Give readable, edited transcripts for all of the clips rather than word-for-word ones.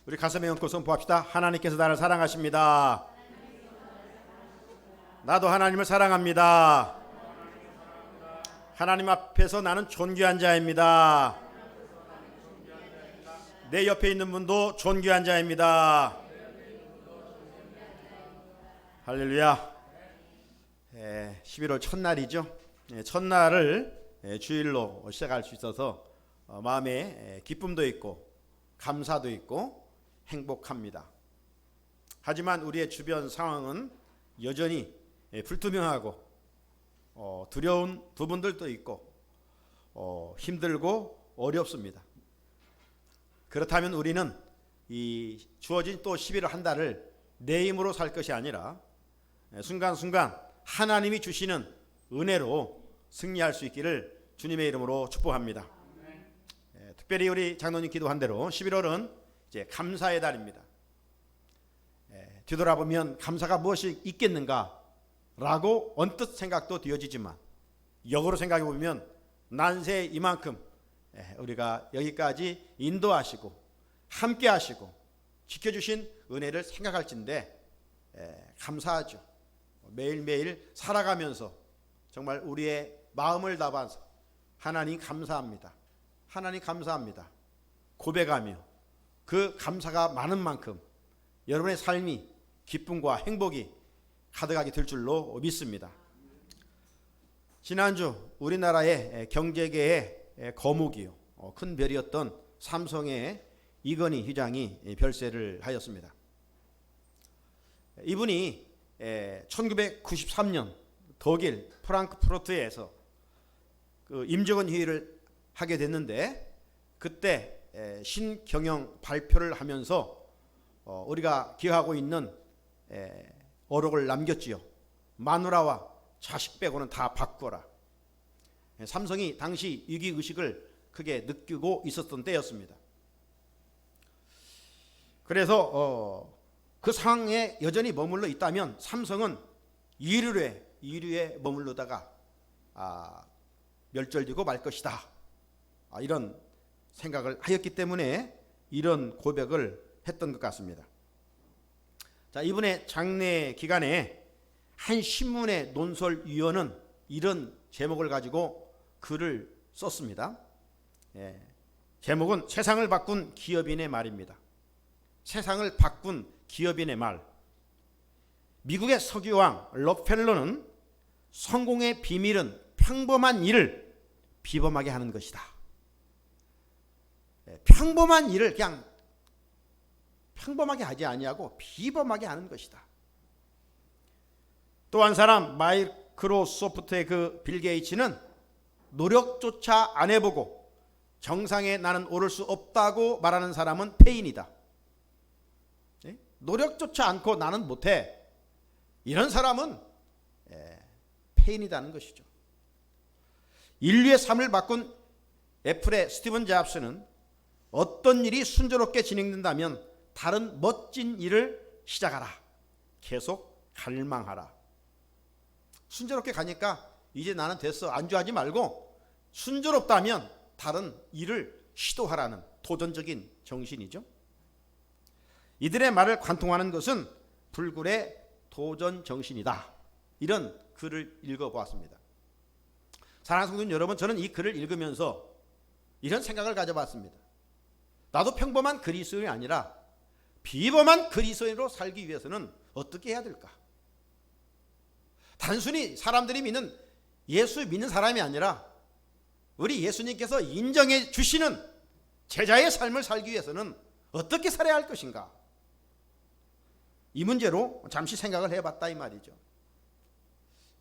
우리 가슴에 얹고 선포합시다. 하나님께서 나를 사랑하십니다. 나도 하나님을 사랑합니다. 하나님 앞에서 나는 존귀한 자입니다. 내 옆에 있는 분도 존귀한 자입니다. 할렐루야. 11월 첫날이죠. 첫날을 주일로 시작할 수 있어서 마음에 기쁨도 있고 감사도 있고 행복합니다. 하지만 우리의 주변 상황은 여전히 불투명하고 두려운 부분들도 있고 힘들고 어렵습니다. 그렇다면 우리는 이 주어진 또 11월 한 달을 내 힘으로 살 것이 아니라 순간순간 하나님이 주시는 은혜로 승리할 수 있기를 주님의 이름으로 축복합니다. 특별히 우리 장로님 기도한 대로 11월은 이제 감사의 달입니다. 뒤돌아보면 감사가 무엇이 있겠는가 라고 언뜻 생각도 되어지지만 역으로 생각해 보면 난세 이만큼 우리가 여기까지 인도하시고 함께 하시고 지켜주신 은혜를 생각할진데 감사하죠. 매일매일 살아가면서 정말 우리의 마음을 담아서 하나님 감사합니다. 하나님 감사합니다. 고백하며 그 감사가 많은 만큼 여러분의 삶이 기쁨과 행복이 가득하게 될 줄로 믿습니다. 지난주 우리나라의 경제계의 거목이요 큰 별이었던 삼성의 이건희 회장이 별세를 하였습니다. 이분이 1993년 독일 프랑크푸르트에서 그 임직원 회의를 하게 됐는데 그때 신경영 발표를 하면서 우리가 기억하고 있는 어록을 남겼지요. 마누라와 자식 빼고는 다 바꿔라. 삼성이 당시 위기의식을 크게 느끼고 있었던 때였습니다. 그래서 그 상황에 여전히 머물러 있다면 삼성은 이류에 머물러다가 멸절되고 말 것이다. 이런 생각을 하였기 때문에 이런 고백을 했던 것 같습니다. 자, 이번에 장례 기간에 한 신문의 논설위원은 이런 제목을 가지고 글을 썼습니다. 제목은 세상을 바꾼 기업인의 말입니다. 세상을 바꾼 기업인의 말. 미국의 석유왕 록펠러는 성공의 비밀은 평범한 일을 비범하게 하는 것이다. 평범한 일을 그냥 평범하게 하지 아니하고 비범하게 하는 것이다. 또 한 사람 마이크로소프트의 그 빌 게이츠는 노력조차 안 해보고 정상에 나는 오를 수 없다고 말하는 사람은 폐인이다. 노력조차 않고 나는 못해. 이런 사람은 폐인이라는 것이죠. 인류의 삶을 바꾼 애플의 스티븐 잡스는 어떤 일이 순조롭게 진행된다면 다른 멋진 일을 시작하라. 계속 갈망하라. 순조롭게 가니까 이제 나는 됐어. 안주하지 말고 순조롭다면 다른 일을 시도하라는 도전적인 정신이죠. 이들의 말을 관통하는 것은 불굴의 도전 정신이다. 이런 글을 읽어보았습니다. 사랑하는 성도님 여러분, 저는 이 글을 읽으면서 이런 생각을 가져봤습니다. 나도 평범한 그리스도인이 아니라 비범한 그리스도인으로 살기 위해서는 어떻게 해야 될까? 단순히 사람들이 믿는 예수 믿는 사람이 아니라 우리 예수님께서 인정해 주시는 제자의 삶을 살기 위해서는 어떻게 살아야 할 것인가? 이 문제로 잠시 생각을 해봤다 이 말이죠.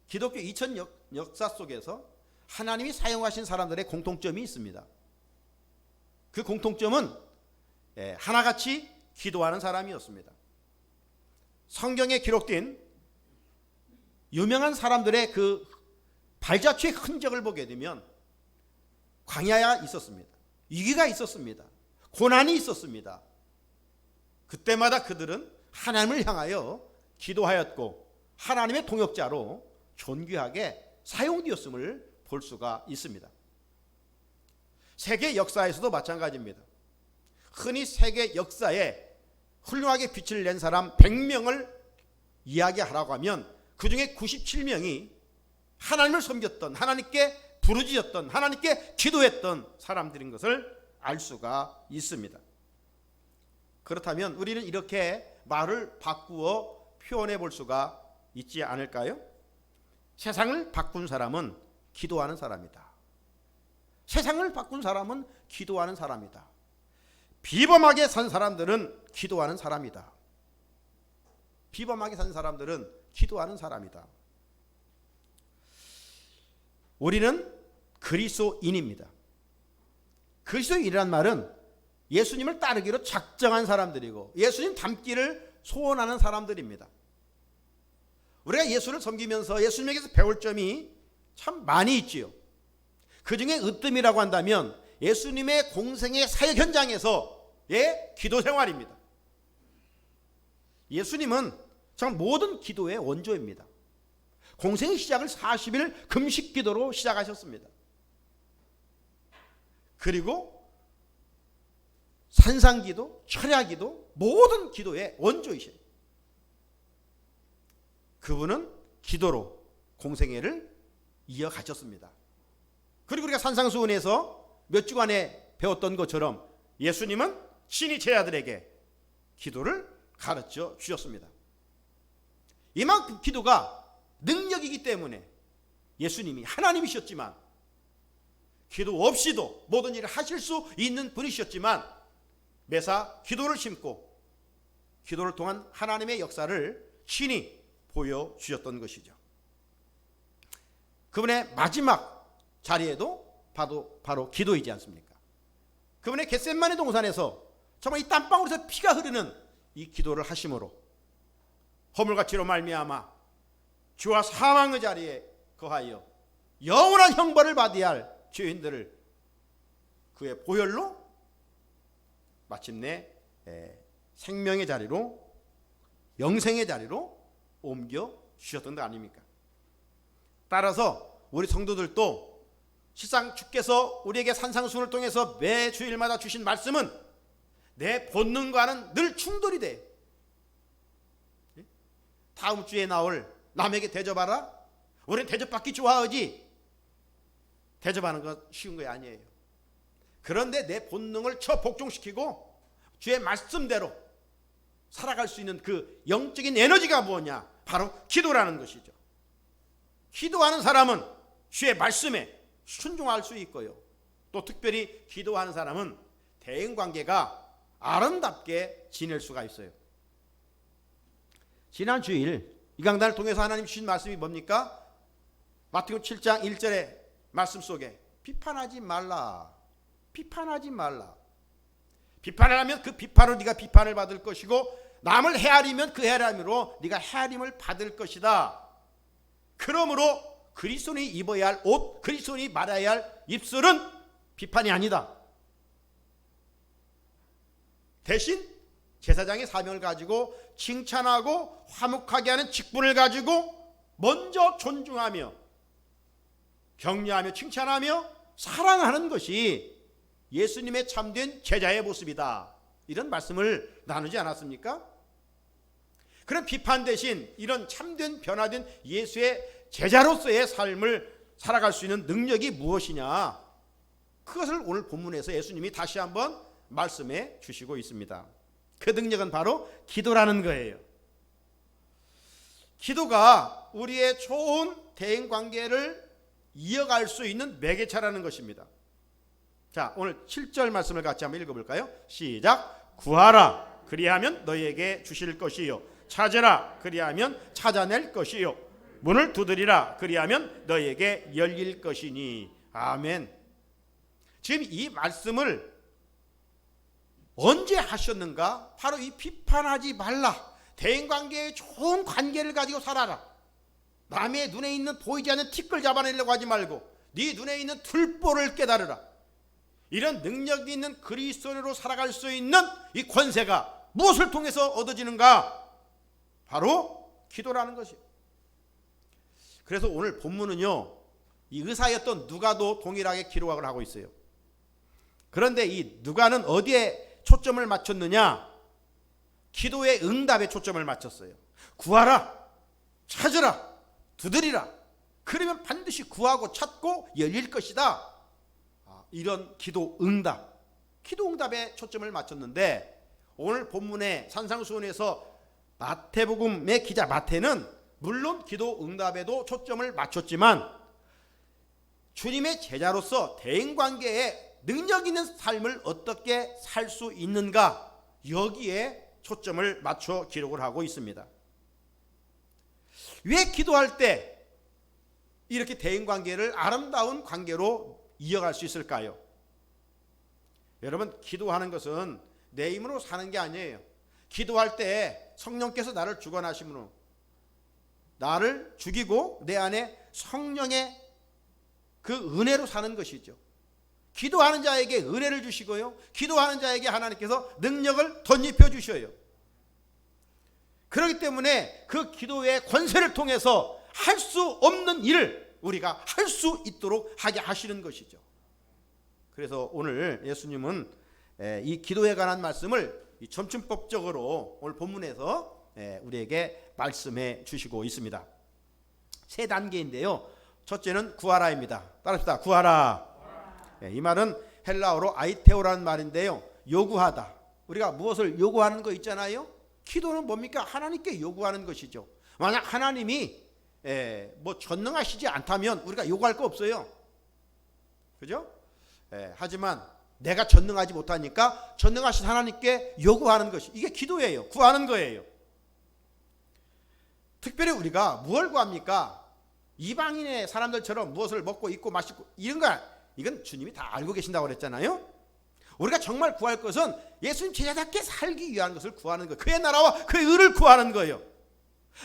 기독교 2000 역사 속에서 하나님이 사용하신 사람들의 공통점이 있습니다. 그 공통점은 하나같이 기도하는 사람이었습니다. 성경에 기록된 유명한 사람들의 그 발자취의 흔적을 보게 되면 광야가 있었습니다. 위기가 있었습니다. 고난이 있었습니다. 그때마다 그들은 하나님을 향하여 기도하였고 하나님의 동역자로 존귀하게 사용되었음을 볼 수가 있습니다. 세계 역사에서도 마찬가지입니다. 흔히 세계 역사에 훌륭하게 빛을 낸 사람 100명을 이야기하라고 하면 그 중에 97명이 하나님을 섬겼던, 하나님께 부르짖었던, 하나님께 기도했던 사람들인 것을 알 수가 있습니다. 그렇다면 우리는 이렇게 말을 바꾸어 표현해 볼 수가 있지 않을까요? 세상을 바꾼 사람은 기도하는 사람이다. 세상을 바꾼 사람은 기도하는 사람이다. 비범하게 산 사람들은 기도하는 사람이다. 비범하게 산 사람들은 기도하는 사람이다. 우리는 그리스도인입니다. 그리스도인이란 말은 예수님을 따르기로 작정한 사람들이고 예수님 닮기를 소원하는 사람들입니다. 우리가 예수를 섬기면서 예수님에게서 배울 점이 참 많이 있지요. 그 중에 으뜸이라고 한다면 예수님의 공생의 사역 현장에서의 기도 생활입니다. 예수님은 참 모든 기도의 원조입니다. 공생의 시작을 40일 금식 기도로 시작하셨습니다. 그리고 산상기도, 철야기도 모든 기도의 원조이십니다. 그분은 기도로 공생애를 이어가셨습니다. 그리고 우리가 산상수훈에서 몇 주간에 배웠던 것처럼 예수님은 친히 제 아들에게 기도를 가르쳐 주셨습니다. 이만큼 기도가 능력이기 때문에 예수님이 하나님이셨지만 기도 없이도 모든 일을 하실 수 있는 분이셨지만 매사 기도를 심고 기도를 통한 하나님의 역사를 친히 보여주셨던 것이죠. 그분의 마지막 자리에도 바로 기도이지 않습니까? 그분의 겟세마네 동산에서 정말 이 땀방울에서 피가 흐르는 이 기도를 하심으로 허물과치로 말미암아 주와 사망의 자리에 거하여 영원한 형벌을 받아야 할 죄인들을 그의 보혈로 마침내 생명의 자리로, 영생의 자리로 옮겨 주셨던 거 아닙니까? 따라서 우리 성도들도 실상 주께서 우리에게 산상수훈을 통해서 매 주일마다 주신 말씀은 내 본능과는 늘 충돌이 돼요. 다음 주에 나올 남에게 대접하라? 우리는 대접받기 좋아하지. 대접하는 건 쉬운 거 아니에요. 그런데 내 본능을 복종시키고 주의 말씀대로 살아갈 수 있는 그 영적인 에너지가 뭐냐? 바로 기도라는 것이죠. 기도하는 사람은 주의 말씀에 순종할 수 있고요. 또 특별히 기도하는 사람은 대인관계가 아름답게 지낼 수가 있어요. 지난 주일 이 강단을 통해서 하나님 주신 말씀이 뭡니까? 마태복음 7장 1절의 말씀 속에 비판하지 말라. 비판하지 말라. 비판을 하면 그 비판으로 네가 비판을 받을 것이고 남을 헤아리면 그 헤아림으로 네가 헤아림을 받을 것이다. 그러므로 그리스도인이 입어야 할 옷, 그리스도인이 말해야 할 입술은 비판이 아니다. 대신 제사장의 사명을 가지고 칭찬하고 화목하게 하는 직분을 가지고 먼저 존중하며 격려하며 칭찬하며 사랑하는 것이 예수님의 참된 제자의 모습이다. 이런 말씀을 나누지 않았습니까? 그런 비판 대신 이런 참된 변화된 예수의 제자로서의 삶을 살아갈 수 있는 능력이 무엇이냐? 그것을 오늘 본문에서 예수님이 다시 한번 말씀해 주시고 있습니다. 그 능력은 바로 기도라는 거예요. 기도가 우리의 좋은 대인관계를 이어갈 수 있는 매개차라는 것입니다. 자, 오늘 7절 말씀을 같이 한번 읽어볼까요? 시작. 구하라 그리하면 너희에게 주실 것이요 찾으라 그리하면 찾아낼 것이요 문을 두드리라 그리하면 너희에게 열릴 것이니. 아멘. 지금 이 말씀을 언제 하셨는가? 바로 이 비판하지 말라. 대인관계의 좋은 관계를 가지고 살아라. 남의 눈에 있는 보이지 않는 티끌 잡아내려고 하지 말고 네 눈에 있는 틀보를 깨달으라. 이런 능력이 있는 그리스도인으로 살아갈 수 있는 이 권세가 무엇을 통해서 얻어지는가? 바로 기도라는 것이에요. 그래서 오늘 본문은요, 이 의사였던 누가도 동일하게 기록을 하고 있어요. 그런데 이 누가는 어디에 초점을 맞췄느냐? 기도의 응답에 초점을 맞췄어요. 구하라, 찾으라, 두드리라. 그러면 반드시 구하고 찾고 열릴 것이다. 이런 기도 응답에 초점을 맞췄는데, 오늘 본문의 산상수훈에서 마태복음의 기자 마태는 물론 기도 응답에도 초점을 맞췄지만 주님의 제자로서 대인관계에 능력 있는 삶을 어떻게 살 수 있는가, 여기에 초점을 맞춰 기록을 하고 있습니다. 왜 기도할 때 이렇게 대인관계를 아름다운 관계로 이어갈 수 있을까요? 여러분, 기도하는 것은 내 힘으로 사는 게 아니에요. 기도할 때 성령께서 나를 주관하심으로 나를 죽이고 내 안에 성령의 그 은혜로 사는 것이죠. 기도하는 자에게 은혜를 주시고요, 기도하는 자에게 하나님께서 능력을 덧입혀 주셔요. 그렇기 때문에 그 기도의 권세를 통해서 할 수 없는 일을 우리가 할 수 있도록 하게 하시는 것이죠. 그래서 오늘 예수님은 이 기도에 관한 말씀을 점층법적으로 오늘 본문에서 우리에게 말씀해 주시고 있습니다. 세 단계인데요. 첫째는 구하라입니다. 따라합시다. 구하라. 이 말은 헬라어로 아이테오라는 말인데요. 요구하다. 우리가 무엇을 요구하는 거 있잖아요. 기도는 뭡니까? 하나님께 요구하는 것이죠. 만약 하나님이 뭐 전능하시지 않다면 우리가 요구할 거 없어요. 그죠? 하지만 내가 전능하지 못하니까 전능하신 하나님께 요구하는 것이, 이게 기도예요. 구하는 거예요. 특별히 우리가 무엇을 구합니까? 이방인의 사람들처럼 무엇을 먹고 입고 마시고 이런 거, 이건 주님이 다 알고 계신다고 그랬잖아요. 우리가 정말 구할 것은 예수님 제자답게 살기 위한 것을 구하는 거예요. 그의 나라와 그의 의를 구하는 거예요.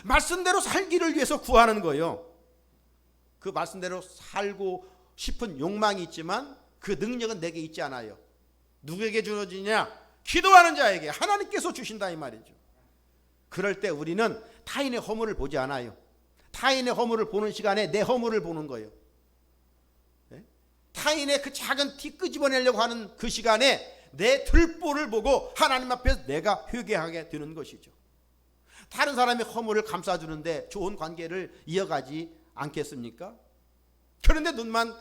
말씀대로 살기를 위해서 구하는 거예요. 그 말씀대로 살고 싶은 욕망이 있지만 그 능력은 내게 있지 않아요. 누구에게 주어지냐? 기도하는 자에게 하나님께서 주신다, 이 말이죠. 그럴 때 우리는 타인의 허물을 보지 않아요. 타인의 허물을 보는 시간에 내 허물을 보는 거예요. 타인의 그 작은 티 끄집어내려고 하는 그 시간에 내 들보를 보고 하나님 앞에서 내가 회개하게 되는 것이죠. 다른 사람의 허물을 감싸주는데 좋은 관계를 이어가지 않겠습니까? 그런데 눈만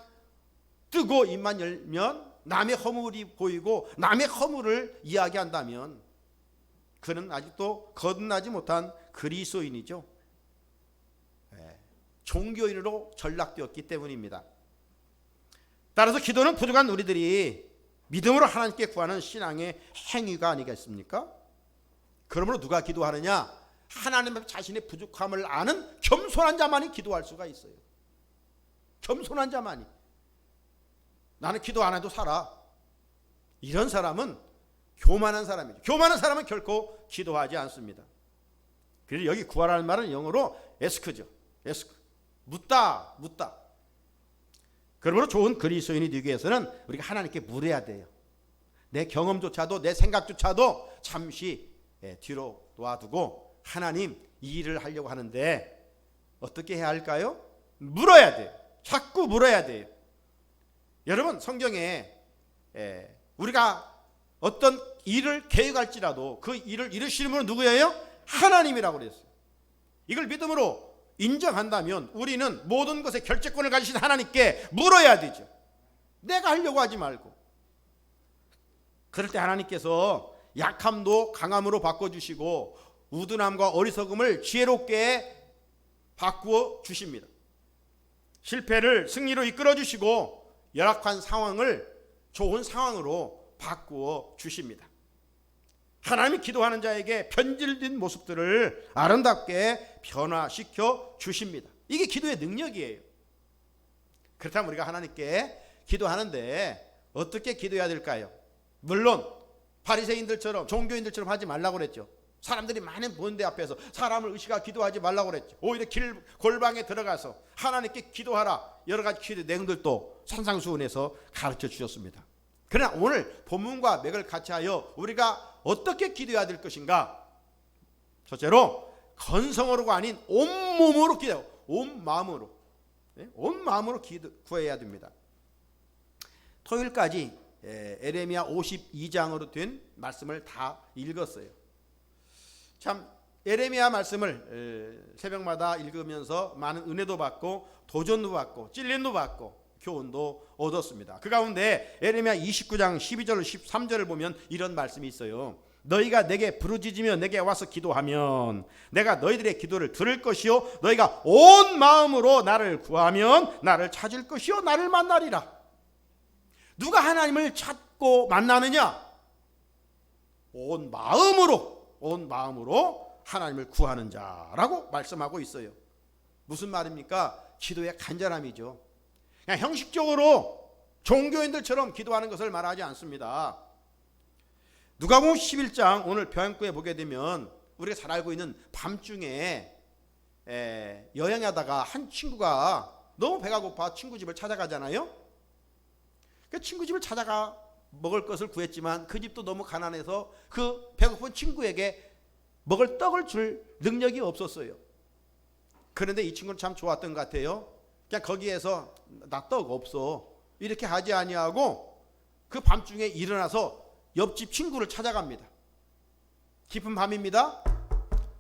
뜨고 입만 열면 남의 허물이 보이고 남의 허물을 이야기한다면 그는 아직도 거듭나지 못한 그리스도인이죠. 종교인으로 전락되었기 때문입니다. 따라서 기도는 부족한 우리들이 믿음으로 하나님께 구하는 신앙의 행위가 아니겠습니까? 그러므로 누가 기도하느냐? 하나님 자신의 부족함을 아는 겸손한 자만이 기도할 수가 있어요. 겸손한 자만이. 나는 기도 안 해도 살아. 이런 사람은 교만한 사람이죠. 교만한 사람은 결코 기도하지 않습니다. 그래서 여기 구하라는 말은 영어로 에스크죠. 에스크. 묻다. 그러므로 좋은 그리스도인이 되기 위해서는 우리가 하나님께 물어야 돼요. 내 경험조차도 내 생각조차도 잠시 뒤로 놓아두고 하나님, 이 일을 하려고 하는데 어떻게 해야 할까요? 물어야 돼요. 자꾸 물어야 돼요. 여러분, 성경에 우리가 어떤 일을 계획할지라도 그 일을 이루시는 분은 누구예요? 하나님이라고 그랬어요. 이걸 믿음으로 인정한다면 우리는 모든 것의 결재권을 가지신 하나님께 물어야 되죠. 내가 하려고 하지 말고. 그럴 때 하나님께서 약함도 강함으로 바꿔주시고 우둔함과 어리석음을 지혜롭게 바꾸어 주십니다. 실패를 승리로 이끌어 주시고 열악한 상황을 좋은 상황으로 바꾸어 주십니다. 하나님이 기도하는 자에게 변질된 모습들을 아름답게 변화시켜 주십니다. 이게 기도의 능력이에요. 그렇다면 우리가 하나님께 기도하는데 어떻게 기도해야 될까요? 물론 바리새인들처럼 종교인들처럼 하지 말라고 그랬죠. 사람들이 많은 본대 앞에서 사람을 의식하고 기도하지 말라고 그랬죠. 오히려 길 골방에 들어가서 하나님께 기도하라, 여러 가지 기도 내용들도 산상수훈에서 가르쳐 주셨습니다. 그러나 오늘 본문과 맥을 같이 하여 우리가 어떻게 기도해야 될 것인가? 첫째로 건성으로가 아닌 온몸으로 기도해요. 온 마음으로. 온 마음으로 구해야 됩니다. 토요일까지 에레미야 52장으로 된 말씀을 다 읽었어요. 참 예레미야 말씀을 새벽마다 읽으면서 많은 은혜도 받고 도전도 받고 찔림도 받고 교훈도 얻었습니다. 그 가운데 예레미야 29장 12절 13절을 보면 이런 말씀이 있어요. 너희가 내게 부르짖으며 내게 와서 기도하면 내가 너희들의 기도를 들을 것이요 너희가 온 마음으로 나를 구하면 나를 찾을 것이요 나를 만나리라. 누가 하나님을 찾고 만나느냐? 온 마음으로 하나님을 구하는 자라고 말씀하고 있어요. 무슨 말입니까? 기도의 간절함이죠. 그냥 형식적으로 종교인들처럼 기도하는 것을 말하지 않습니다. 누가복음 11장 오늘 교양부에 보게 되면 우리가 잘 알고 있는 밤중에 여행하다가 한 친구가 너무 배가 고파 친구 집을 찾아가잖아요. 그 친구 집을 찾아가 먹을 것을 구했지만 그 집도 너무 가난해서 그 배고픈 친구에게 먹을 떡을 줄 능력이 없었어요. 그런데 이 친구는 참 좋았던 것 같아요. 그냥 거기에서 나 떡 없어 이렇게 하지 아니하고 그 밤중에 일어나서 옆집 친구를 찾아갑니다. 깊은 밤입니다.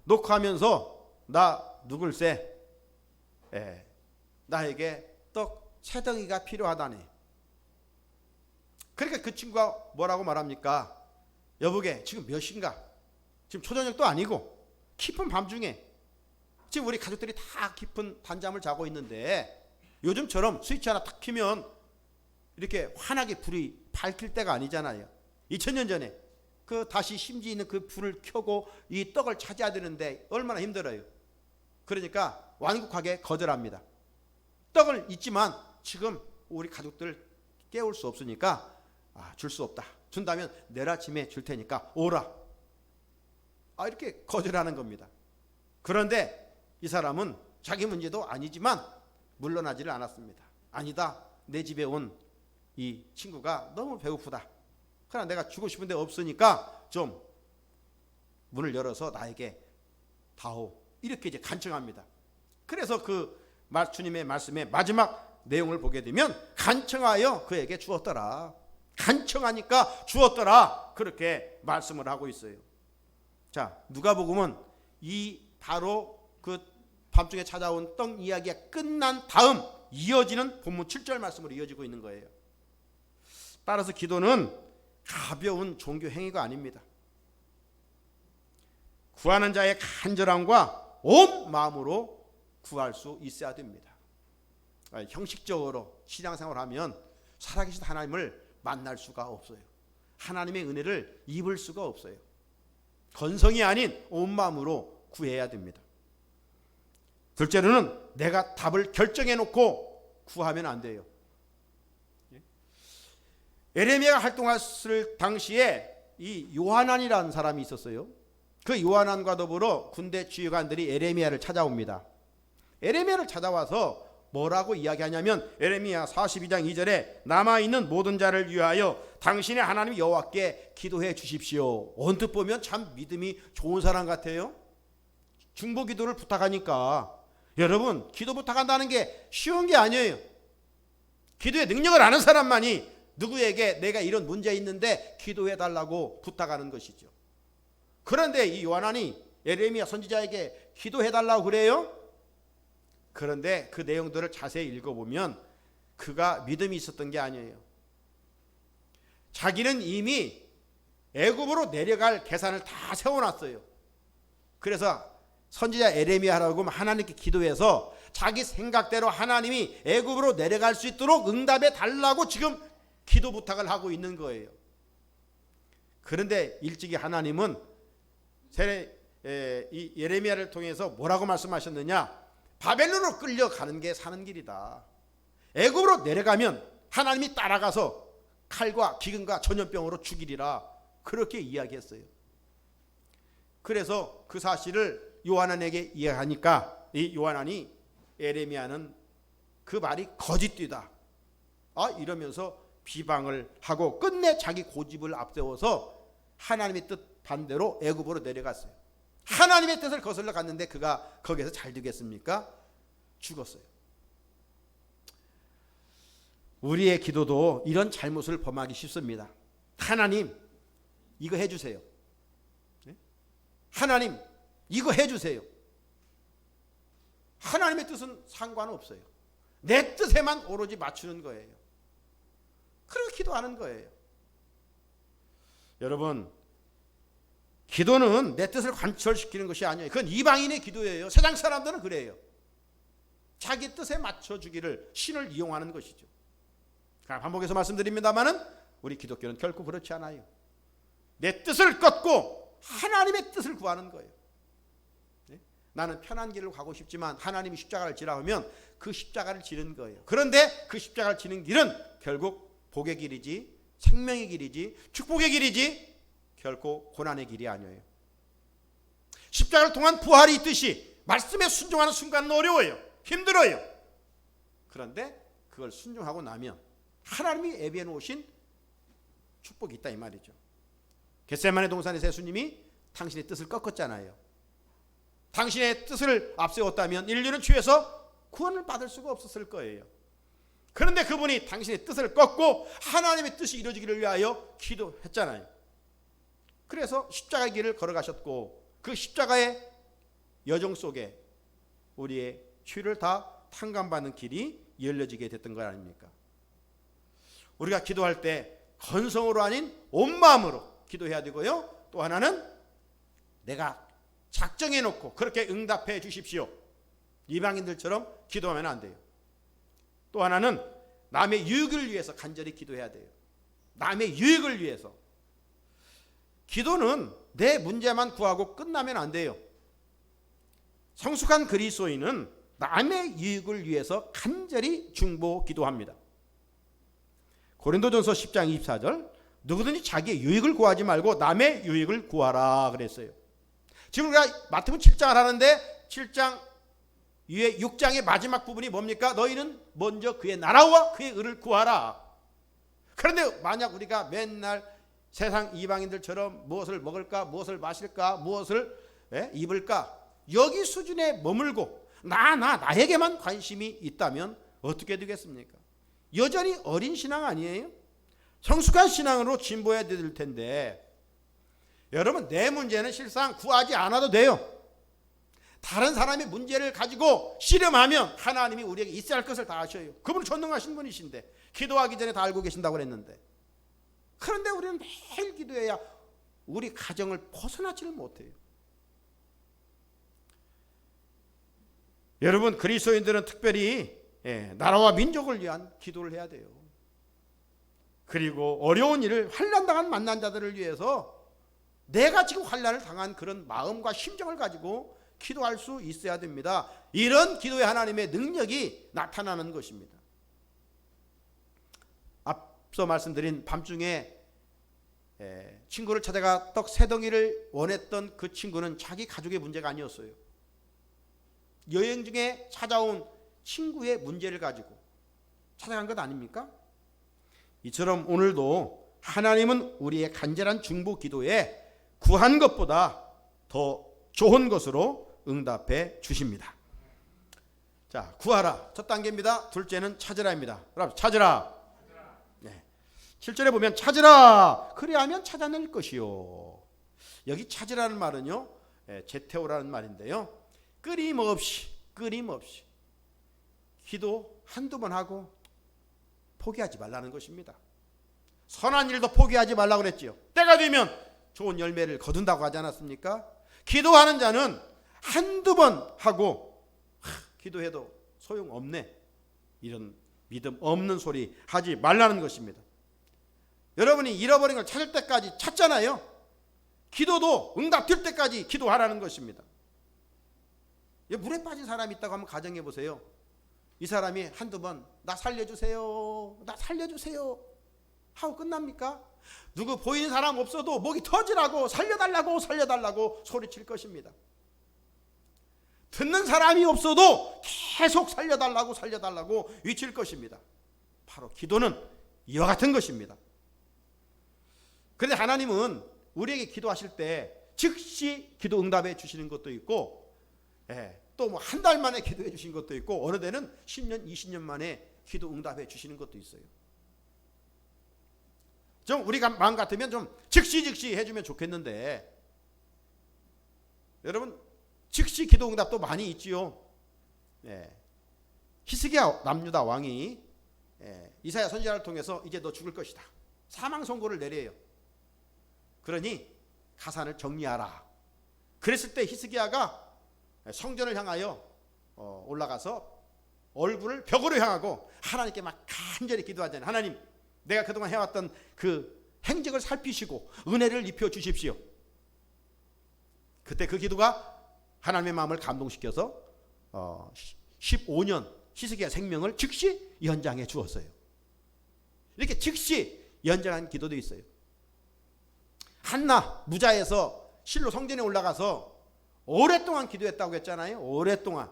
녹화하면서 나 누굴세 나에게 떡 3덩이가 필요하다네. 그러니까 그 친구가 뭐라고 말합니까? 여보게 지금 몇 시인가? 지금 초저녁도 아니고 깊은 밤중에 지금 우리 가족들이 다 깊은 단잠을 자고 있는데 요즘처럼 스위치 하나 탁 키면 이렇게 환하게 불이 밝힐 때가 아니잖아요. 2000년 전에 그 다시 심지 있는 그 불을 켜고 이 떡을 찾아야 되는데 얼마나 힘들어요. 그러니까 완곡하게 거절합니다. 떡을 있지만 지금 우리 가족들 깨울 수 없으니까 줄 수 없다. 준다면 내일 아침에 줄 테니까 오라. 이렇게 거절하는 겁니다. 그런데 이 사람은 자기 문제도 아니지만 물러나지를 않았습니다. 아니다. 내 집에 온 이 친구가 너무 배고프다. 그러나 내가 주고 싶은데 없으니까 좀 문을 열어서 나에게 다오. 이렇게 이제 간청합니다. 그래서 그 주님의 말씀의 마지막 내용을 보게 되면 간청하여 그에게 주었더라. 간청하니까 주었더라. 그렇게 말씀을 하고 있어요. 자, 누가복음은 이 바로 그 밤중에 찾아온 떡 이야기가 끝난 다음 이어지는 본문 7절 말씀으로 이어지고 있는 거예요. 따라서 기도는 가벼운 종교 행위가 아닙니다. 구하는 자의 간절함과 온 마음으로 구할 수 있어야 됩니다. 형식적으로 신앙생활을 하면 살아계신 하나님을 만날 수가 없어요. 하나님의 은혜를 입을 수가 없어요. 건성이 아닌 온 마음으로 구해야 됩니다. 둘째로는 내가 답을 결정해 놓고 구하면 안 돼요. 예레미야가 활동했을 당시에 이 요하난이라는 사람이 있었어요. 그 요하난과 더불어 군대 지휘관들이 예레미야를 찾아옵니다. 예레미야를 찾아와서 뭐라고 이야기하냐면 예레미야 42장 2절에 남아있는 모든 자를 위하여 당신의 하나님 여호와께 기도해 주십시오. 언뜻 보면 참 믿음이 좋은 사람 같아요. 중보 기도를 부탁하니까 여러분 기도 부탁한다는 게 쉬운 게 아니에요. 기도의 능력을 아는 사람만이 누구에게 내가 이런 문제 있는데 기도해 달라고 부탁하는 것이죠. 그런데 이 요한이 예레미야 선지자에게 기도해 달라고 그래요. 그런데 그 내용들을 자세히 읽어보면 그가 믿음이 있었던 게 아니에요. 자기는 이미 애굽으로 내려갈 계산을 다 세워놨어요. 그래서 선지자 예레미야라고 하나님께 기도해서 자기 생각대로 하나님이 애굽으로 내려갈 수 있도록 응답해 달라고 지금 기도 부탁을 하고 있는 거예요. 그런데 일찍이 하나님은 이 예레미야를 통해서 뭐라고 말씀하셨느냐? 바벨론으로 끌려가는 게 사는 길이다. 애굽으로 내려가면 하나님이 따라가서 칼과 기근과 전염병으로 죽이리라. 그렇게 이야기했어요. 그래서 그 사실을 요한안에게 이야기하니까 이 요한안이 예레미야는 그 말이 거짓되다 이러면서 비방을 하고 끝내 자기 고집을 앞세워서 하나님의 뜻 반대로 애굽으로 내려갔어요. 하나님의 뜻을 거슬러 갔는데 그가 거기에서 잘 되겠습니까? 죽었어요. 우리의 기도도 이런 잘못을 범하기 쉽습니다. 하나님 이거 해주세요. 하나님 이거 해주세요. 하나님의 뜻은 상관없어요. 내 뜻에만 오로지 맞추는 거예요. 그리고 기도하는 거예요. 여러분, 기도는 내 뜻을 관철시키는 것이 아니에요. 그건 이방인의 기도예요. 세상 사람들은 그래요. 자기 뜻에 맞춰주기를 신을 이용하는 것이죠. 반복해서 말씀드립니다마는 우리 기독교는 결코 그렇지 않아요. 내 뜻을 꺾고 하나님의 뜻을 구하는 거예요. 네? 나는 편한 길을 가고 싶지만 하나님이 십자가를 지라 하면 그 십자가를 지는 거예요. 그런데 그 십자가를 지는 길은 결국 복의 길이지, 생명의 길이지, 축복의 길이지 결코 고난의 길이 아니에요. 십자가를 통한 부활이 있듯이 말씀에 순종하는 순간은 어려워요. 힘들어요. 그런데 그걸 순종하고 나면 하나님이 예비해 놓으신 축복이 있다 이 말이죠. 겟세마네 동산에서 예수님이 당신의 뜻을 꺾었잖아요. 당신의 뜻을 앞세웠다면 인류는 죄에서 구원을 받을 수가 없었을 거예요. 그런데 그분이 당신의 뜻을 꺾고 하나님의 뜻이 이루어지기를 위하여 기도했잖아요. 그래서 십자가의 길을 걸어가셨고 그 십자가의 여정 속에 우리의 죄를 다 탕감받는 길이 열려지게 됐던 것 아닙니까? 우리가 기도할 때 건성으로 아닌 온 마음으로 기도해야 되고요. 또 하나는 내가 작정해 놓고 그렇게 응답해 주십시오. 이방인들처럼 기도하면 안 돼요. 또 하나는 남의 유익을 위해서 간절히 기도해야 돼요. 남의 유익을 위해서. 기도는 내 문제만 구하고 끝나면 안 돼요. 성숙한 그리스도인은 남의 유익을 위해서 간절히 중보 기도합니다. 고린도전서 10장 24절 누구든지 자기의 유익을 구하지 말고 남의 유익을 구하라 그랬어요. 지금 우리가 마태복음 7장을 하는데 7장 위에 6장의 마지막 부분이 뭡니까? 너희는 먼저 그의 나라와 그의 의를 구하라. 그런데 만약 우리가 맨날 세상 이방인들처럼 무엇을 먹을까, 무엇을 마실까, 무엇을 입을까 여기 수준에 머물고 나에게만 관심이 있다면 어떻게 되겠습니까? 여전히 어린 신앙 아니에요? 성숙한 신앙으로 진보해야 될 텐데 여러분 내 문제는 실상 구하지 않아도 돼요. 다른 사람의 문제를 가지고 씨름하면 하나님이 우리에게 있어야 할 것을 다 아셔요. 그분은 전능하신 분이신데 기도하기 전에 다 알고 계신다고 그랬는데 그런데 우리는 매일 기도해야 우리 가정을 벗어나지를 못해요. 여러분 그리스도인들은 특별히 나라와 민족을 위한 기도를 해야 돼요. 그리고 어려운 일을 환난당한 만난 자들을 위해서 내가 지금 환난을 당한 그런 마음과 심정을 가지고 기도할 수 있어야 됩니다. 이런 기도의 하나님의 능력이 나타나는 것입니다. 앞서 말씀드린 밤중에 친구를 찾아가 떡 3덩이를 원했던 그 친구는 자기 가족의 문제가 아니었어요. 여행 중에 찾아온 친구의 문제를 가지고 찾아간 것 아닙니까? 이처럼 오늘도 하나님은 우리의 간절한 중보 기도에 구한 것보다 더 좋은 것으로 응답해 주십니다. 자, 구하라 첫 단계입니다. 둘째는 찾으라입니다. 여러분 찾으라. 7절에 보면 찾으라 그리하면 찾아낼 것이요. 여기 찾으라는 말은요 제테오라는 말인데요 끊임없이 기도 한두 번 하고 포기하지 말라는 것입니다. 선한 일도 포기하지 말라고 그랬지요. 때가 되면 좋은 열매를 거둔다고 하지 않았습니까? 기도하는 자는 한두 번 하고 기도해도 소용없네 이런 믿음 없는 소리 하지 말라는 것입니다. 여러분이 잃어버린 걸 찾을 때까지 찾잖아요. 기도도 응답될 때까지 기도하라는 것입니다. 물에 빠진 사람이 있다고 한번 가정해 보세요. 이 사람이 한두 번 나 살려주세요 하고 끝납니까? 누구 보이는 사람 없어도 목이 터지라고 살려달라고 소리칠 것입니다. 듣는 사람이 없어도 계속 살려달라고 외칠 것입니다. 바로 기도는 이와 같은 것입니다. 그런데 하나님은 우리에게 기도하실 때 즉시 기도 응답해 주시는 것도 있고 또 뭐 한 달 만에 기도해 주신 것도 있고 어느 때는 10년 20년 만에 기도 응답해 주시는 것도 있어요. 좀 우리가 마음 같으면 좀 즉시 해주면 좋겠는데 여러분 즉시 기도 응답도 많이 있지요. 예. 히스기야 남유다 왕이 이사야 선지자를 통해서 이제 너 죽을 것이다, 사망 선고를 내려요. 그러니 가산을 정리하라. 그랬을 때 히스기야가 성전을 향하여 올라가서 얼굴을 벽으로 향하고 하나님께 막 간절히 기도하잖아요. 하나님, 내가 그동안 해왔던 그 행적을 살피시고 은혜를 입혀 주십시오. 그때 그 기도가 하나님의 마음을 감동시켜서 15년 히스기야 생명을 즉시 연장해 주었어요. 이렇게 즉시 연장한 기도도 있어요. 한나 무자에서 실로 성전에 올라가서 오랫동안 기도했다고 했잖아요. 오랫동안.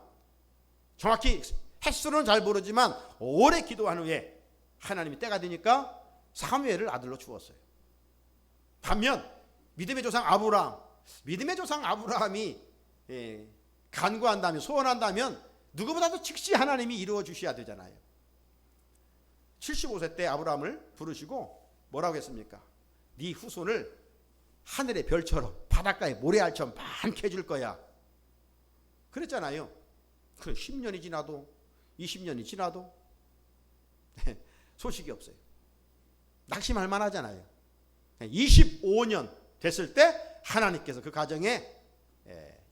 정확히 횟수는 잘 모르지만 오래 기도한 후에 하나님이 때가 되니까 사무엘을 아들로 주었어요. 반면 믿음의 조상 아브라함이 간구한다면, 소원한다면 누구보다도 즉시 하나님이 이루어 주셔야 되잖아요. 75세 때 아브라함을 부르시고 뭐라고 했습니까? 네 후손을 하늘의 별처럼 바닷가의 모래알처럼 많게 해줄 거야. 그랬잖아요. 그 10년이 지나도 20년이 지나도 소식이 없어요. 낙심할 만하잖아요. 25년 됐을 때 하나님께서 그 가정에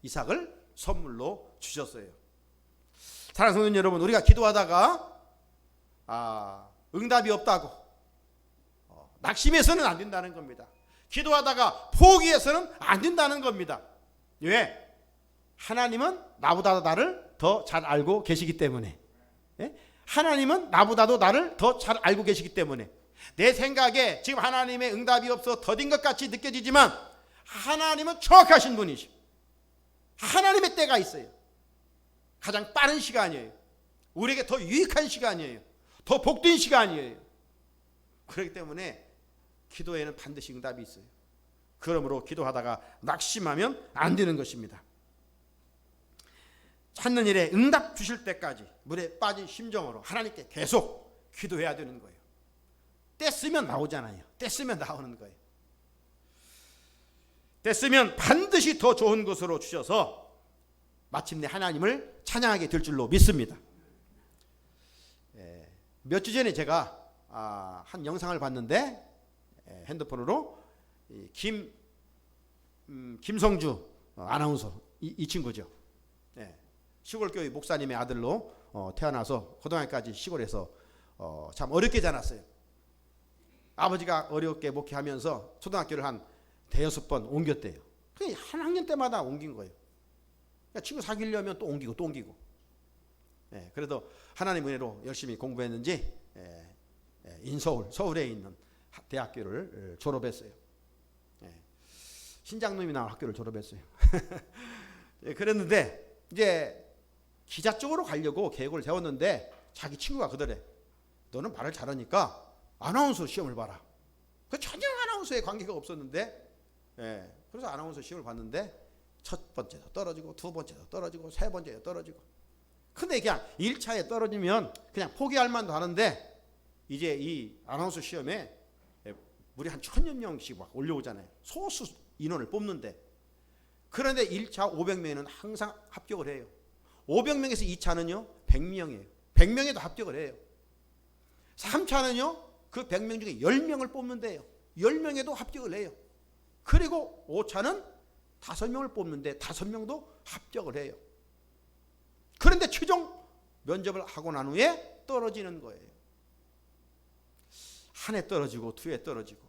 이삭을 선물로 주셨어요. 사랑하는 성도 여러분, 우리가 기도하다가 응답이 없다고 낙심해서는 안 된다는 겁니다. 기도하다가 포기해서는 안 된다는 겁니다. 왜? 하나님은 나보다 나를 더 잘 알고 계시기 때문에. 하나님은 나보다도 나를 더 잘 알고 계시기 때문에. 내 생각에 지금 하나님의 응답이 없어 더딘 것 같이 느껴지지만 하나님은 정확하신 분이시오. 하나님의 때가 있어요. 가장 빠른 시간이에요. 우리에게 더 유익한 시간이에요. 더 복된 시간이에요. 그렇기 때문에 기도에는 반드시 응답이 있어요. 그러므로 기도하다가 낙심하면 안 되는 것입니다. 찾는 일에 응답 주실 때까지 물에 빠진 심정으로 하나님께 계속 기도해야 되는 거예요. 때 쓰면 나오잖아요. 때 쓰면 나오는 거예요. 때 쓰면 반드시 더 좋은 것으로 주셔서 마침내 하나님을 찬양하게 될 줄로 믿습니다. 몇 주 전에 제가 한 영상을 봤는데 핸드폰으로 김성주 아나운서 이 친구죠. 시골교회 목사님의 아들로 태어나서 고등학교까지 시골에서 참 어렵게 자랐어요. 아버지가 어렵게 목회하면서 초등학교를 한 대여섯 번 옮겼대요. 한 학년 때마다 옮긴 거예요. 그러니까 친구 사귀려면 또 옮기고 또 옮기고. 그래도 하나님 은혜로 열심히 공부했는지 서울에 있는 대학교를 졸업했어요. 신장놈이 나온 학교를 졸업했어요. 그랬는데 이제 기자 쪽으로 가려고 계획을 세웠는데 자기 친구가 그러래. 너는 말을 잘하니까 아나운서 시험을 봐라. 전혀 아나운서에 관계가 없었는데 그래서 아나운서 시험을 봤는데 첫 번째도 떨어지고 두 번째도 떨어지고 세 번째도 떨어지고. 근데 그냥 1차에 떨어지면 그냥 포기할 만도 하는데 이제 이 아나운서 시험에 무려 한 1000여 명씩 막 올려오잖아요. 소수 인원을 뽑는데 그런데 1차 500명에는 항상 합격을 해요. 500명에서 2차는요 100명이에요. 100명에도 합격을 해요. 3차는요 그 100명 중에 10명을 뽑는데요. 10명에도 합격을 해요. 그리고 5차는 5명을 뽑는데 5명도 합격을 해요. 그런데 최종 면접을 하고 난 후에 떨어지는 거예요. 한 해 떨어지고 두 해 떨어지고.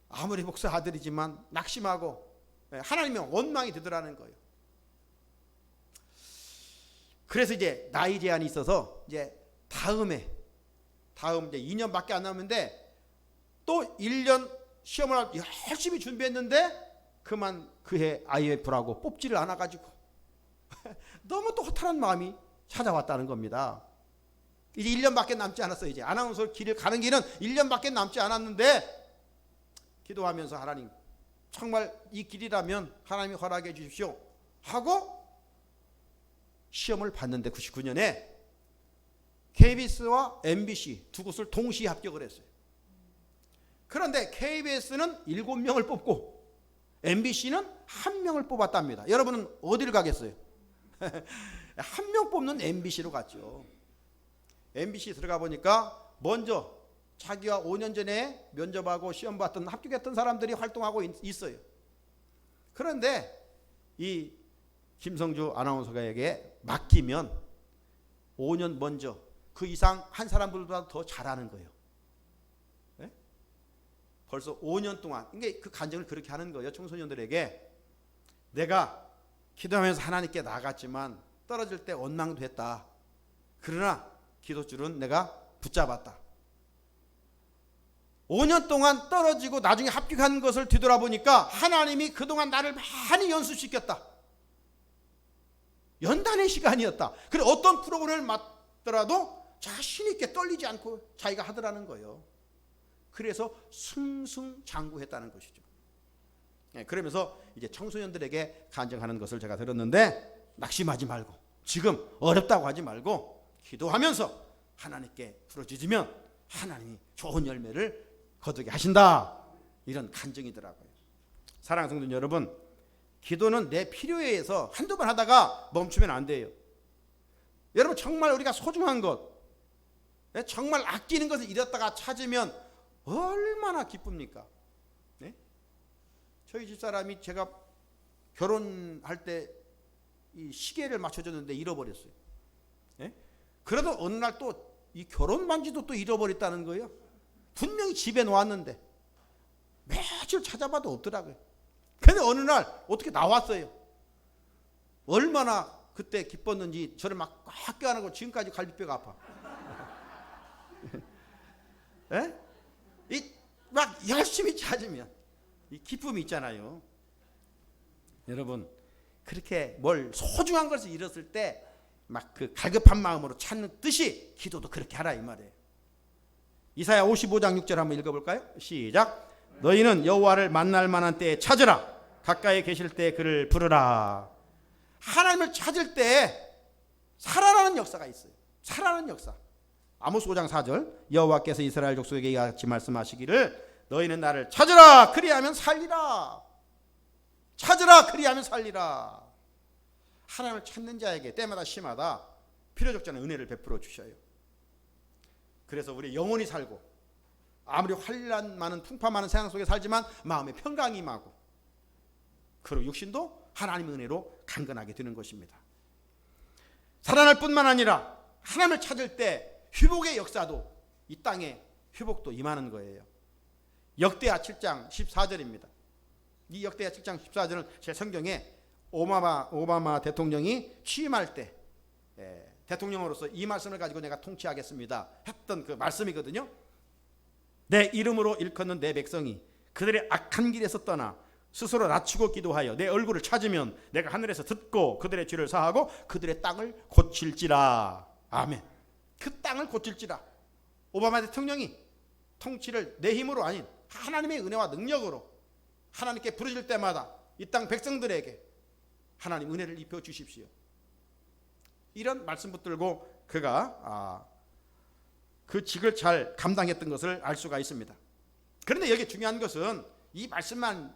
아무리 목사 아들이지만 낙심하고 하나님의 원망이 되더라는 거예요. 그래서 이제 나이 제한이 있어서 이제 다음 이제 2년밖에 안 남았는데 또 1년 시험을 열심히 준비했는데 그만 그해 IMF라고 뽑지를 않아가지고 너무 또 허탈한 마음이 찾아왔다는 겁니다. 이제 1년밖에 남지 않았어요. 이제 아나운서 길을 가는 길은 1년밖에 남지 않았는데 기도하면서 하나님 정말 이 길이라면 하나님이 허락해 주십시오 하고 시험을 봤는데 99년에 KBS와 MBC 두 곳을 동시에 합격을 했어요. 그런데 KBS는 7명을 뽑고 MBC는 한 명을 뽑았답니다. 여러분은 어디를 가겠어요? 한 명 뽑는 MBC로 갔죠. MBC 들어가 보니까 먼저 자기가 5년 전에 면접하고 시험 봤던 합격했던 사람들이 활동하고 있어요. 그런데 이 김성주 아나운서에게 맡기면 5년 먼저 그 이상 한 사람들보다 더 잘하는 거예요. 네? 벌써 5년 동안 이게 그 간증을 그렇게 하는 거예요. 청소년들에게 내가 기도하면서 하나님께 나갔지만 떨어질 때 원망도 했다. 그러나 기도줄은 내가 붙잡았다. 5년 동안 떨어지고 나중에 합격한 것을 뒤돌아보니까 하나님이 그동안 나를 많이 연습시켰다. 연단의 시간이었다. 그래 어떤 프로그램을 맡더라도 자신 있게 떨리지 않고 자기가 하더라는 거예요. 그래서 승승장구했다는 것이죠. 네, 그러면서 이제 청소년들에게 간증하는 것을 제가 들었는데 낙심하지 말고 지금 어렵다고 하지 말고 기도하면서 하나님께 부르짖으면 하나님이 좋은 열매를 거두게 하신다. 이런 간증이더라고요. 사랑하는 성도 여러분, 기도는 내 필요에 의해서 한두 번 하다가 멈추면 안 돼요. 여러분 정말 우리가 소중한 것, 정말 아끼는 것을 잃었다가 찾으면 얼마나 기쁩니까? 네? 저희 집사람이 제가 결혼할 때 이 시계를 맞춰줬는데 잃어버렸어요. 네? 그래도 어느 날 또 이 결혼 반지도 또 잃어버렸다는 거예요. 분명히 집에 놓았는데 며칠 찾아봐도 없더라고요. 근데 어느 날 어떻게 나왔어요. 얼마나 그때 기뻤는지 저를 막 꽉 껴안고 지금까지 갈비뼈가 아파. 에? 이 막 열심히 찾으면 이 기쁨이 있잖아요. 여러분 그렇게 뭘 소중한 것을 잃었을 때 막 그 갈급한 마음으로 찾는 듯이 기도도 그렇게 하라 이 말이에요. 이사야 55장 6절 한번 읽어볼까요? 시작. 너희는 여호와를 만날 만한 때에 찾으라. 가까이 계실 때 그를 부르라. 하나님을 찾을 때 살아나는 역사가 있어요. 살아나는 역사. 아모스 5장 4절 여호와께서 이스라엘 족속에게 같이 말씀하시기를 너희는 나를 찾으라. 그리하면 살리라. 찾으라. 그리하면 살리라. 하나님을 찾는 자에게 때마다 시마다 필요적지 않은 은혜를 베풀어 주셔요. 그래서 우리 영혼이 살고 아무리 환난 많은 풍파 많은 세상 속에 살지만 마음에 평강이 임하고 그리고 육신도 하나님의 은혜로 강건하게 되는 것입니다. 살아날 뿐만 아니라 하나님을 찾을 때 회복의 역사도 이 땅에 회복도 임하는 거예요. 역대하 7장 14절입니다. 이 역대하 7장 14절은 제 성경에 오바마 대통령이 취임할 때 대통령으로서 이 말씀을 가지고 내가 통치하겠습니다 했던 그 말씀이거든요. 내 이름으로 일컫는 내 백성이 그들의 악한 길에서 떠나 스스로 낮추고 기도하여 내 얼굴을 찾으면 내가 하늘에서 듣고 그들의 죄를 사하고 그들의 땅을 고칠지라. 아멘. 그 땅을 고칠지라. 오바마 대통령이 통치를 내 힘으로 아닌 하나님의 은혜와 능력으로 하나님께 부르짖을 때마다 이 땅 백성들에게 하나님 은혜를 입혀 주십시오. 이런 말씀 붙들고 그가 그 직을 잘 감당했던 것을 알 수가 있습니다. 그런데 여기 중요한 것은 이 말씀만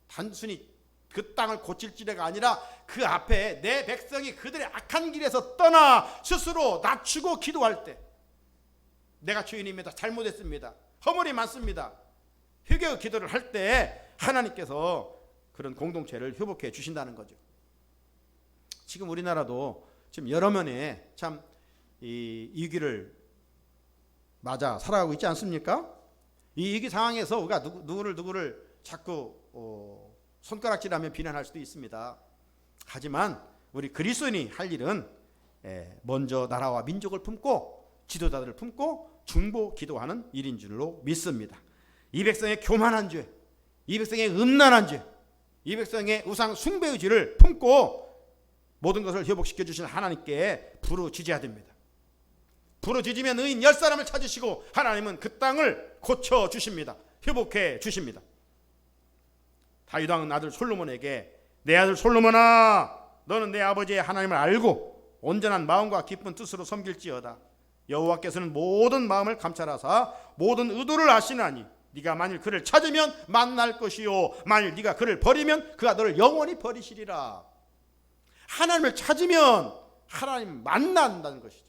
단순히 그 땅을 고칠지래가 아니라 그 앞에 내 백성이 그들의 악한 길에서 떠나 스스로 낮추고 기도할 때 내가 죄인입니다. 잘못했습니다. 허물이 많습니다. 회개의 기도를 할 때 하나님께서 그런 공동체를 회복해 주신다는 거죠. 지금 우리나라도 지금 여러 면에 참 이 위기를 맞아 살아가고 있지 않습니까? 이 위기 상황에서 우리가 누구를 자꾸 손가락질하며 비난할 수도 있습니다. 하지만 우리 그리스도인이 할 일은 먼저 나라와 민족을 품고 지도자들을 품고 중보 기도하는 일인 줄로 믿습니다. 이 백성의 교만한 죄, 이 백성의 음란한 죄, 이 백성의 우상 숭배의 죄를 품고 모든 것을 회복시켜 주신 하나님께 부르짖어야 됩니다. 부르짖으면 의인 10사람을 찾으시고 하나님은 그 땅을 고쳐 주십니다. 회복해 주십니다. 다윗 왕은 아들 솔로몬에게 내 아들 솔로몬아 너는 내 아버지의 하나님을 알고 온전한 마음과 깊은 뜻으로 섬길지어다. 여호와께서는 모든 마음을 감찰하사 모든 의도를 아시나니 네가 만일 그를 찾으면 만날 것이요 만일 네가 그를 버리면 그가 너를 영원히 버리시리라. 하나님을 찾으면 하나님 만난다는 것이죠.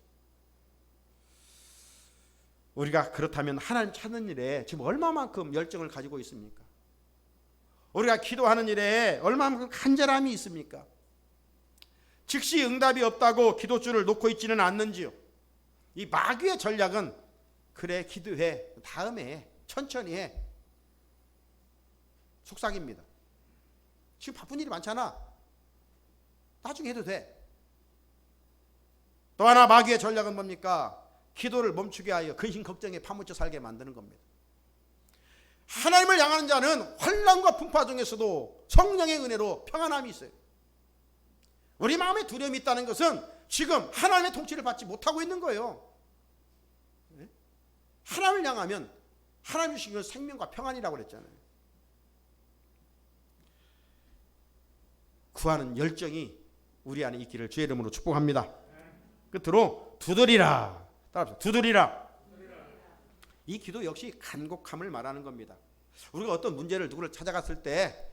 우리가 그렇다면 하나님 찾는 일에 지금 얼마만큼 열정을 가지고 있습니까? 우리가 기도하는 일에 얼마만큼 간절함이 있습니까? 즉시 응답이 없다고 기도줄을 놓고 있지는 않는지요? 이 마귀의 전략은 그래 기도해 다음에 해 천천히 해 속삭입니다. 지금 바쁜 일이 많잖아. 나중에 해도 돼. 또 하나 마귀의 전략은 뭡니까? 기도를 멈추게 하여 근심 걱정에 파묻혀 살게 만드는 겁니다. 하나님을 향하는 자는 환난과 풍파 중에서도 성령의 은혜로 평안함이 있어요. 우리 마음에 두려움이 있다는 것은 지금 하나님의 통치를 받지 못하고 있는 거예요. 하나님을 향하면 하나님 주신 건 생명과 평안이라고 그랬잖아요. 구하는 열정이 우리 안에 있기를 주의 이름으로 축복합니다. 끝으로 두드리라. 따라합시다. 두드리라. 이 기도 역시 간곡함을 말하는 겁니다. 우리가 어떤 문제를 누구를 찾아갔을 때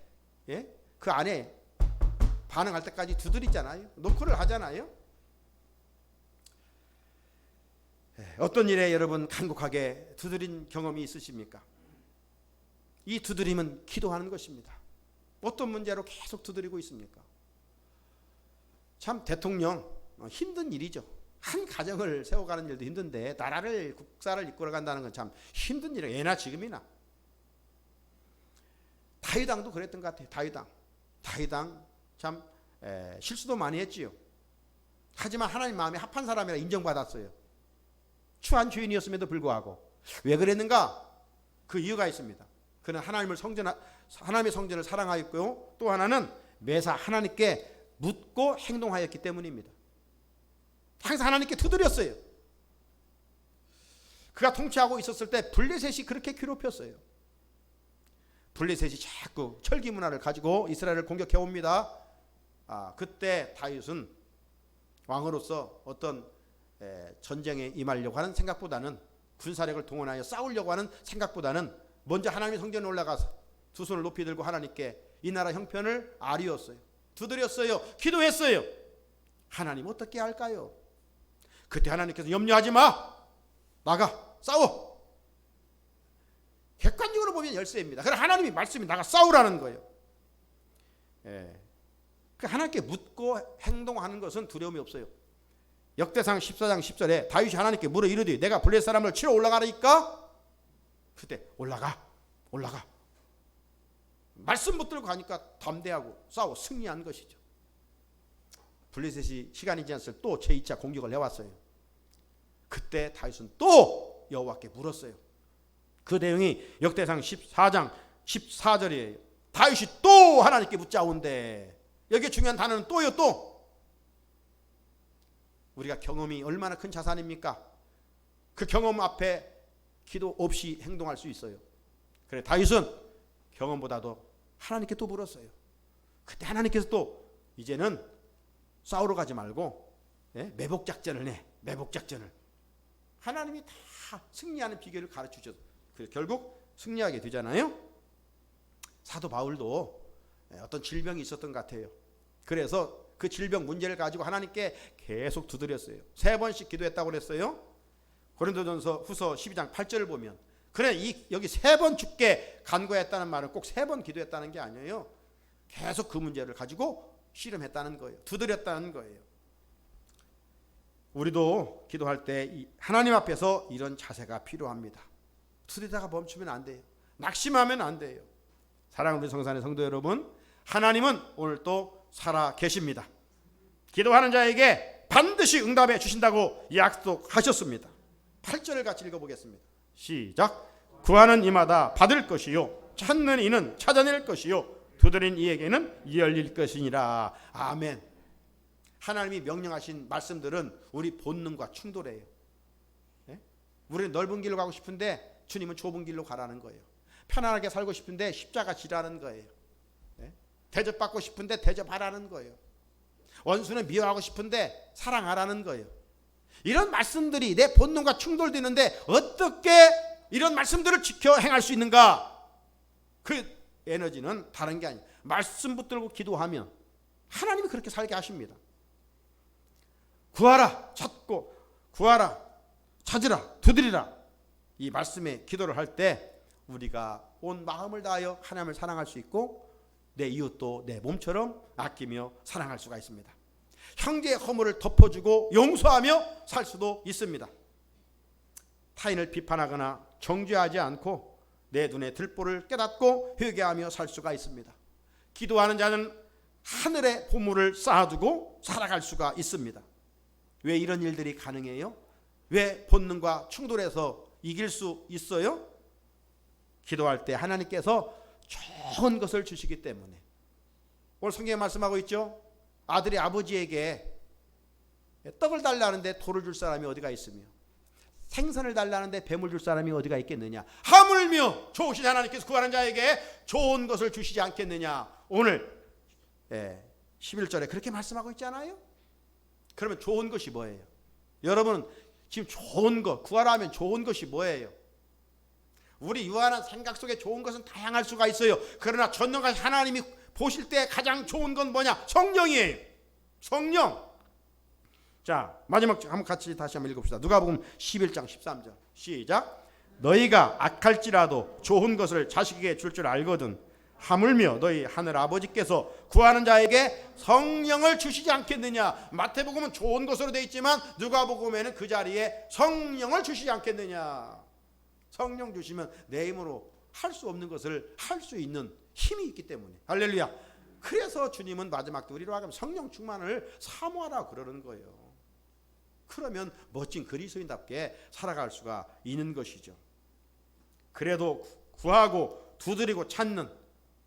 그 안에 반응할 때까지 두드리잖아요. 노크를 하잖아요. 어떤 일에 여러분 간곡하게 두드린 경험이 있으십니까? 이 두드림은 기도하는 것입니다. 어떤 문제로 계속 두드리고 있습니까? 참 대통령 힘든 일이죠. 한 가정을 세워가는 일도 힘든데 나라를 국사를 이끌어간다는 건 참 힘든 일이에요. 예나 지금이나. 다윗왕도 그랬던 것 같아요. 다윗왕 참 실수도 많이 했지요. 하지만 하나님 마음에 합한 사람이라 인정받았어요. 추한 주인이었음에도 불구하고. 왜 그랬는가? 그 이유가 있습니다. 그는 하나님의 성전을 사랑하였고요. 또 하나는 매사 하나님께 묻고 행동하였기 때문입니다. 항상 하나님께 두드렸어요. 그가 통치하고 있었을 때 블레셋이 그렇게 괴롭혔어요. 블레셋이 자꾸 철기 문화를 가지고 이스라엘을 공격해 옵니다. 그때 다윗은 왕으로서 어떤 전쟁에 임하려고 하는 생각보다는 군사력을 동원하여 싸우려고 하는 생각보다는 먼저 하나님의 성전에 올라가서 두 손을 높이 들고 하나님께 이 나라 형편을 아뢰었어요. 두드렸어요. 기도했어요. 하나님 어떻게 할까요? 그때 하나님께서 염려하지 마. 나가 싸워. 객관적으로 보면 열쇠입니다. 그래 하나님이 말씀이 나가 싸우라는 거예요. 하나님께 묻고 행동하는 것은 두려움이 없어요. 역대상 14장 10절에 다윗이 하나님께 물어 이르되 내가 블레셋 사람을 치러 올라가리까? 그때 올라가. 말씀 붙들고 가니까 담대하고 싸워 승리한 것이죠. 블레셋이 시간이 지났을 때 또 제2차 공격을 해왔어요. 그때 다윗은 또 여호와께 물었어요. 그 내용이 역대상 14장 14절이에요. 다윗이 또 하나님께 묻자온데 여기 중요한 단어는 또요. 또 우리가 경험이 얼마나 큰 자산입니까? 그 경험 앞에 기도 없이 행동할 수 있어요. 그래 다윗은 경험보다도 하나님께 또 물었어요. 그때 하나님께서 또 이제는 싸우러 가지 말고 매복작전을 내. 매복작전을. 하나님이 다 승리하는 비결을 가르치셔서 결국 승리하게 되잖아요. 사도 바울도 어떤 질병이 있었던 것 같아요. 그래서 그 질병 문제를 가지고 하나님께 계속 두드렸어요. 3번씩 기도했다고 그랬어요. 고린도전서 후서 12장 8절을 보면 그래 여기 3번 죽게 간구했다는 말은 꼭 3번 기도했다는 게 아니에요. 계속 그 문제를 가지고 씨름했다는 거예요. 두드렸다는 거예요. 우리도 기도할 때 하나님 앞에서 이런 자세가 필요합니다. 두드리다가 멈추면 안 돼요. 낙심하면 안 돼요. 사랑하는 우리 성산의 성도 여러분, 하나님은 오늘 또 살아 계십니다. 기도하는 자에게 반드시 응답해 주신다고 약속하셨습니다. 8절을 같이 읽어보겠습니다. 시작. 구하는 이마다 받을 것이요 찾는 이는 찾아낼 것이요 두드린 이에게는 열릴 것이니라. 아멘. 하나님이 명령하신 말씀들은 우리 본능과 충돌해요. 우리는 넓은 길로 가고 싶은데 주님은 좁은 길로 가라는 거예요. 편안하게 살고 싶은데 십자가 지라는 거예요. 대접받고 싶은데 대접하라는 거예요. 원수는 미워하고 싶은데 사랑하라는 거예요. 이런 말씀들이 내 본능과 충돌되는데 어떻게 이런 말씀들을 지켜 행할 수 있는가? 그 에너지는 다른 게 아니에요. 말씀 붙들고 기도하면 하나님이 그렇게 살게 하십니다. 구하라 찾고, 구하라 찾으라 두드리라, 이 말씀에 기도를 할 때 우리가 온 마음을 다하여 하나님을 사랑할 수 있고 내 이웃도 내 몸처럼 아끼며 사랑할 수가 있습니다. 형제의 허물을 덮어주고 용서하며 살 수도 있습니다. 타인을 비판하거나 정죄하지 않고 내 눈의 들보를 깨닫고 회개하며 살 수가 있습니다. 기도하는 자는 하늘의 보물을 쌓아두고 살아갈 수가 있습니다. 왜 이런 일들이 가능해요? 왜 본능과 충돌해서 이길 수 있어요? 기도할 때 하나님께서 좋은 것을 주시기 때문에. 오늘 성경에 말씀하고 있죠. 아들이 아버지에게 떡을 달라는데 돌을 줄 사람이 어디가 있으며 생선을 달라는데 뱀을 줄 사람이 어디가 있겠느냐. 하물며 좋으신 하나님께서 구하는 자에게 좋은 것을 주시지 않겠느냐. 오늘 11절에 그렇게 말씀하고 있잖아요. 그러면 좋은 것이 뭐예요? 여러분은 지금 좋은 것, 구하라 하면 좋은 것이 뭐예요? 우리 유한한 생각 속에 좋은 것은 다양할 수가 있어요. 그러나 전능하신 하나님이 보실 때 가장 좋은 건 뭐냐? 성령이에요. 성령. 자, 마지막 한번 같이 다시 한번 읽읍시다. 누가복음 11장 13절 시작. 너희가 악할지라도 좋은 것을 자식에게 줄 줄 알거든 하물며 너희 하늘 아버지께서 구하는 자에게 성령을 주시지 않겠느냐. 마태복음은 좋은 것으로 되어 있지만 누가복음에는 그 자리에 성령을 주시지 않겠느냐. 성령 주시면 내 힘으로 할 수 없는 것을 할 수 있는 힘이 있기 때문에. 할렐루야. 그래서 주님은 마지막 때 우리로 하여금 성령 충만을 사모하라 그러는 거예요. 그러면 멋진 그리스도인답게 살아갈 수가 있는 것이죠. 그래도 구하고 두드리고 찾는,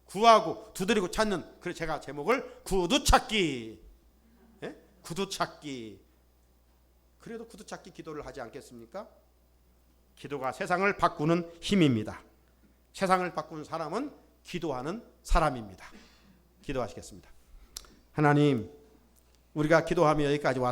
구하고 두드리고 찾는, 그래서 제가 제목을 구두찾기, 구두찾기. 그래도 구두찾기 기도를 하지 않겠습니까? 기도가 세상을 바꾸는 힘입니다. 세상을 바꾸는 사람은 기도하는 사람입니다. 기도하시겠습니다. 하나님, 우리가 기도하며 여기까지 왔습니다.